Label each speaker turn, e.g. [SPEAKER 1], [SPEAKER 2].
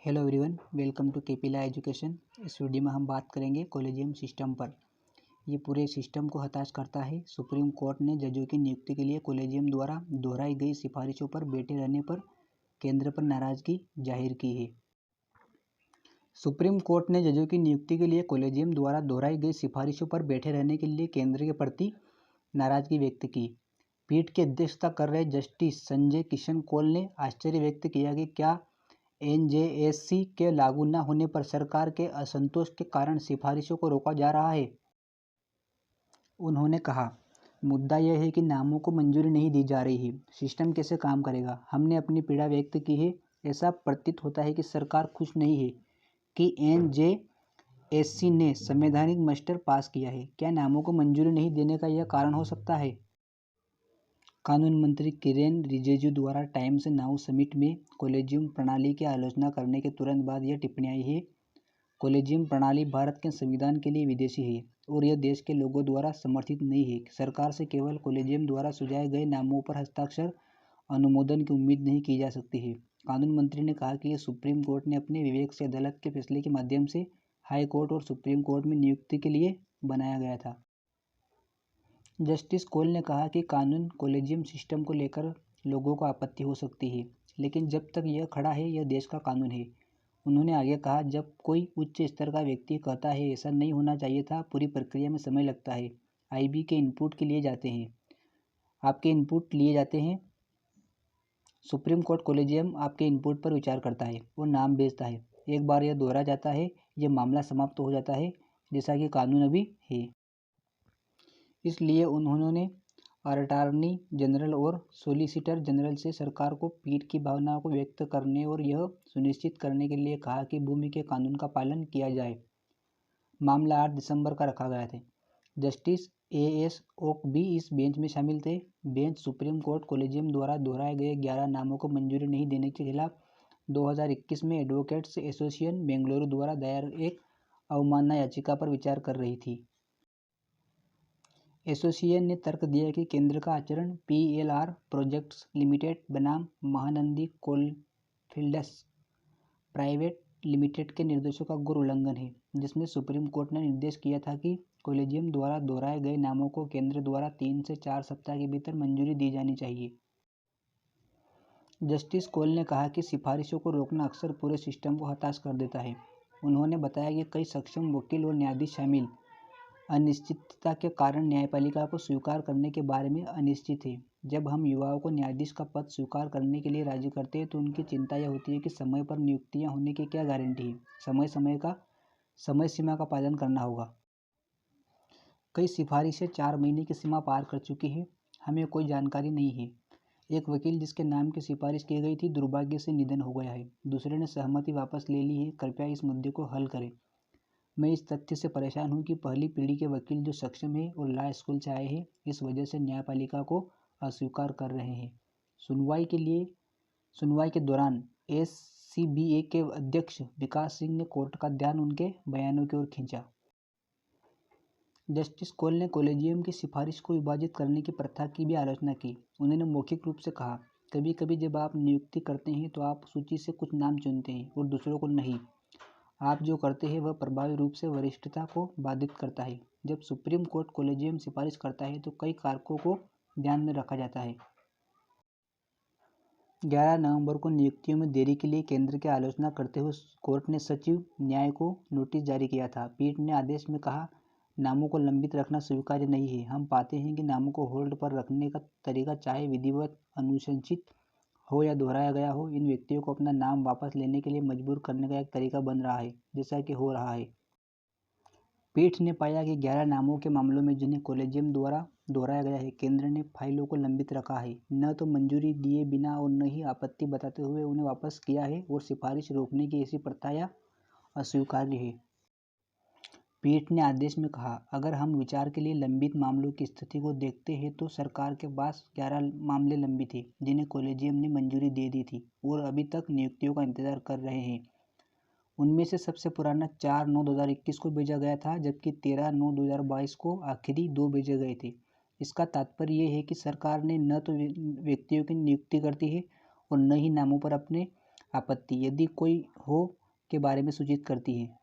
[SPEAKER 1] Hello everyone, welcome to केपीला education. इस video में हम बात करेंगे कॉलेजियम सिस्टम पर। ये पूरे सिस्टम को हताश करता है। सुप्रीम कोर्ट ने जजों की नियुक्ति के लिए कॉलेजियम द्वारा दोहराई गई सिफारिशों पर बैठे रहने पर केंद्र पर नाराजगी जाहिर की है। सुप्रीम कोर्ट ने जजों की नियुक्ति के लिए कॉलेजियम द्वारा दोहराई गई सिफारिशों पर बैठे रहने के लिए केंद्र के प्रति नाराजगी व्यक्त की। पीठ की अध्यक्षता कर रहे जस्टिस संजय किशन कौल ने आश्चर्य व्यक्त किया कि क्या एनजेएससी के लागू न होने पर सरकार के असंतोष के कारण सिफारिशों को रोका जा रहा है। उन्होंने कहा, मुद्दा यह है कि नामों को मंजूरी नहीं दी जा रही है। सिस्टम कैसे काम करेगा? हमने अपनी पीड़ा व्यक्त की है। ऐसा प्रतीत होता है कि सरकार खुश नहीं है कि एनजेएससी ने संवैधानिक मस्टर पास किया है। क्या नामों को मंजूरी नहीं देने का यह कारण हो सकता है? कानून मंत्री किरेन रिजिजू द्वारा टाइम्स नाउ समिट में कॉलेजियम प्रणाली की आलोचना करने के तुरंत बाद यह टिप्पणी आई है। कॉलेजियम प्रणाली भारत के संविधान के लिए विदेशी है और यह देश के लोगों द्वारा समर्थित नहीं है। सरकार से केवल कॉलेजियम द्वारा सुझाए गए नामों पर हस्ताक्षर अनुमोदन की उम्मीद नहीं की जा सकती है। कानून मंत्री ने कहा कि यह सुप्रीम कोर्ट ने अपने विवेक से अदालत के फैसले के माध्यम से हाई कोर्ट और सुप्रीम कोर्ट में नियुक्ति के लिए बनाया गया था। जस्टिस कौल ने कहा कि कानून कॉलेजियम सिस्टम को लेकर लोगों को आपत्ति हो सकती है, लेकिन जब तक यह खड़ा है यह देश का कानून है। उन्होंने आगे कहा, जब कोई उच्च स्तर का व्यक्ति कहता है ऐसा नहीं होना चाहिए था, पूरी प्रक्रिया में समय लगता है। आईबी के इनपुट के लिए जाते हैं, आपके इनपुट लिए जाते हैं। सुप्रीम कोर्ट कॉलेजियम आपके इनपुट पर विचार करता है और नाम भेजता है। एक बार यह दोहरा जाता है, यह मामला समाप्त हो जाता है, जैसा कि कानून अभी है। इसलिए उन्होंने अटॉर्नी जनरल और सॉलिसिटर जनरल से सरकार को पीठ की भावनाओं को व्यक्त करने और यह सुनिश्चित करने के लिए कहा कि भूमि के कानून का पालन किया जाए। मामला 8 दिसंबर का रखा गया था। जस्टिस एएस ओक भी इस बेंच में शामिल थे। बेंच सुप्रीम कोर्ट कॉलेजियम द्वारा दोहराए गए 11 नामों को मंजूरी नहीं देने के खिलाफ 2021 में एडवोकेट्स एसोसिएशन बेंगलुरु द्वारा दायर एक अवमानना याचिका पर विचार कर रही थी। एसोसिएशन ने तर्क दिया कि केंद्र का आचरण पीएलआर प्रोजेक्ट्स लिमिटेड बनाम महानंदी कोलफील्ड्स प्राइवेट लिमिटेड के निर्देशों का घोर उल्लंघन है, जिसमें सुप्रीम कोर्ट ने निर्देश किया था कि कॉलेजियम द्वारा दोहराए गए नामों को केंद्र द्वारा 3 से 4 सप्ताह के भीतर मंजूरी दी जानी चाहिए। जस्टिस कौल ने कहा कि सिफारिशों को रोकना अक्सर पूरे सिस्टम को हताश कर देता है। उन्होंने बताया कि कई सक्षम वकील और न्यायाधीश शामिल अनिश्चितता के कारण न्यायपालिका को स्वीकार करने के बारे में अनिश्चित है। जब हम युवाओं को न्यायाधीश का पद स्वीकार करने के लिए राजी करते हैं तो उनकी चिंता यह होती है कि समय पर नियुक्तियां होने की क्या गारंटी है। समय सीमा का पालन करना होगा। कई सिफारिशें 4 महीने की सीमा पार कर चुकी है, हमें कोई जानकारी नहीं है। एक वकील जिसके नाम की सिफारिश की गई थी दुर्भाग्य से निधन हो गया है। दूसरे ने सहमति वापस ले ली है। कृपया इस मुद्दे को हल करें। मैं इस तथ्य से परेशान हूँ कि पहली पीढ़ी के वकील जो सक्षम हैं और लॉ स्कूल से आए हैं, इस वजह से न्यायपालिका को अस्वीकार कर रहे हैं। सुनवाई के दौरान एससीबीए के अध्यक्ष विकास सिंह ने कोर्ट का ध्यान उनके बयानों की ओर खींचा। जस्टिस कौल ने कॉलेजियम की सिफारिश को विभाजित करने की प्रथा की भी आलोचना की। उन्होंने मौखिक रूप से कहा, कभी कभी जब आप नियुक्ति करते हैं तो आप सूची से कुछ नाम चुनते हैं और दूसरों को नहीं। आप जो करते हैं वह प्रभावी रूप से वरिष्ठता को बाधित करता है। जब सुप्रीम कोर्ट कॉलेजियम सिफारिश करता है तो कई कारकों को ध्यान में रखा जाता है। 11 नवंबर को नियुक्तियों में देरी के लिए केंद्र की आलोचना करते हुए कोर्ट ने सचिव न्याय को नोटिस जारी किया था। पीठ ने आदेश में कहा, नामों को लंबित रखना स्वीकार्य नहीं है। हम पाते हैं कि नामों को होल्ड पर रखने का तरीका, चाहे विधिवत अनुशंसित हो या दोहराया गया हो, इन व्यक्तियों को अपना नाम वापस लेने के लिए मजबूर करने का एक तरीका बन रहा है, जैसा कि हो रहा है। पीठ ने पाया कि 11 नामों के मामलों में जिन्हें कॉलेजियम द्वारा दोहराया गया है, केंद्र ने फाइलों को लंबित रखा है, न तो मंजूरी दिए बिना और न ही आपत्ति बताते हुए उन्हें वापस किया है, और सिफारिश रोकने की ऐसी प्रथा अस्वीकार्य है। पीठ ने आदेश में कहा, अगर हम विचार के लिए लंबित मामलों की स्थिति को देखते हैं तो सरकार के पास 11 मामले लंबित हैं जिन्हें कॉलेजियम ने मंजूरी दे दी थी और अभी तक नियुक्तियों का इंतजार कर रहे हैं। उनमें से सबसे पुराना 4/9/2021 को भेजा गया था, जबकि 13/9/2022 को आखिरी 2 भेजे गए थे। इसका तात्पर्य ये है कि सरकार ने न तो व्यक्तियों की नियुक्ति करती है और न ही नामों पर अपने आपत्ति यदि कोई हो के बारे में सूचित करती है।